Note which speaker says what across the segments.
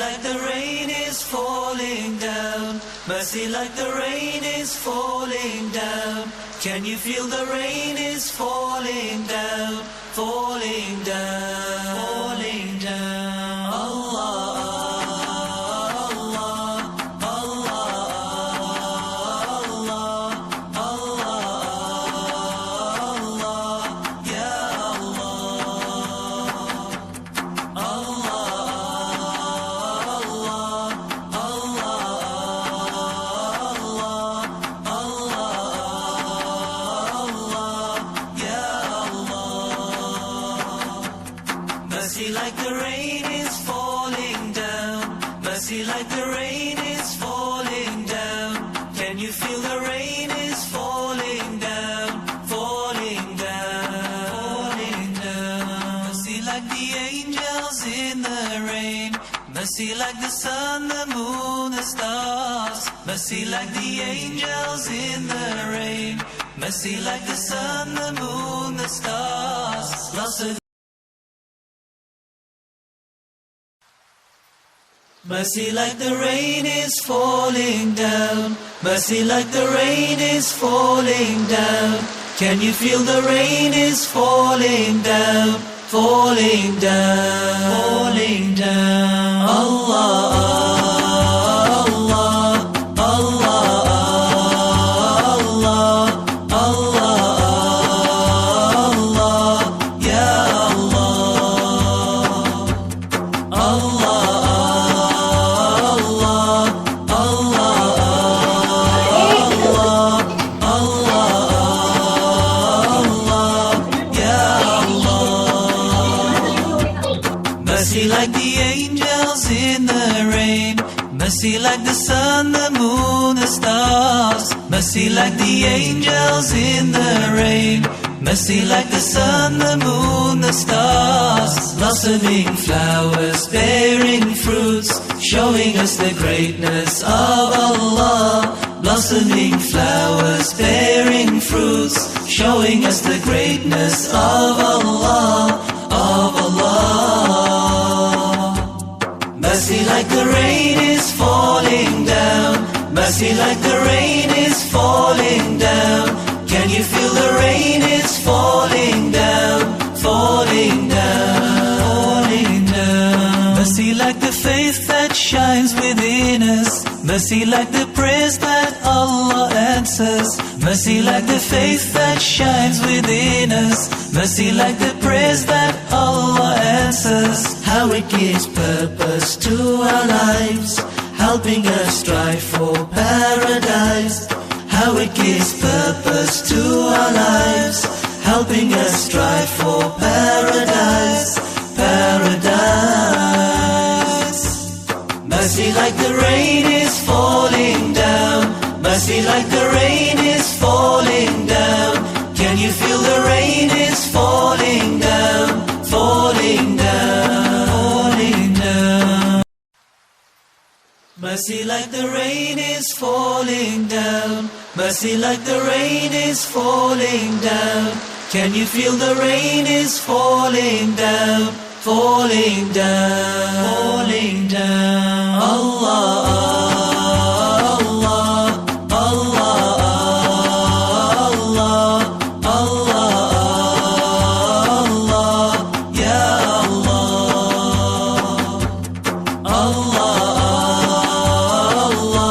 Speaker 1: like the rain is falling down. Mercy like the rain is falling down. Can you feel the rain is falling down, falling down, falling down. Allah, Allah, Allah, Allah, Allah, Allah, Ya Allah. Allah, Allah, Allah, mercy like the rain is falling down. Mercy like the rain is falling down. Can you feel the rain is falling down, falling down, falling down. Mercy like the angels in the rain. Mercy like the sun, the moon, the stars. Mercy like the angels in the rain. Mercy like the sun, the moon, the stars. Lost of mercy like the rain is falling down. Mercy like the rain is falling down. Can you feel the rain is falling down, falling down, falling down. Allah, Allah, Allah, Allah, Allah, Allah, Ya Allah. Allah, mercy like the angels in the rain. Mercy like the sun, the moon, the stars. Mercy like the angels in the rain. Mercy like the sun, the moon, the stars. Blossoming flowers, bearing fruits, showing us the greatness of Allah. Blossoming flowers, bearing fruits, showing us the greatness of Allah, of Allah. Mercy like the rain is falling down. Mercy like the rain is falling down. Can you feel the rain is falling down, falling down, falling down. Mercy like the faith that shines within us. Mercy like the prayers that Allah answers. Mercy like the faith that shines within us. Mercy like the prayers that Allah answers. How it gives purpose to our lives, helping us strive for paradise. How it gives purpose to our lives, helping us strive for paradise, paradise. Mercy like the rain is falling down. Mercy like the rain is falling down. Can you feel the rain is falling down, falling down, falling down. Mercy like the rain is falling down. Mercy like the rain is falling down. Can you feel the rain is falling down, falling down, falling down. Allah, Allah, Allah, Allah, Allah, Allah, Ya Allah. Allah, Allah,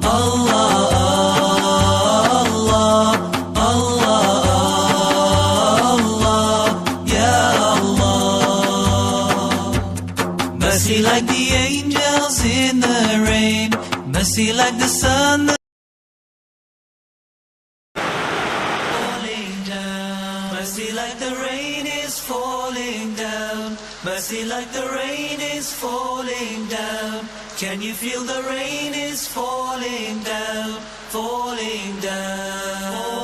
Speaker 1: Allah, Allah, Allah, Ya Allah. Mercy like the angels in the rain. Mercy like the sun that falling down. Mercy like the rain is falling down. Mercy like the rain is falling down. Can you feel the rain is falling down, falling down?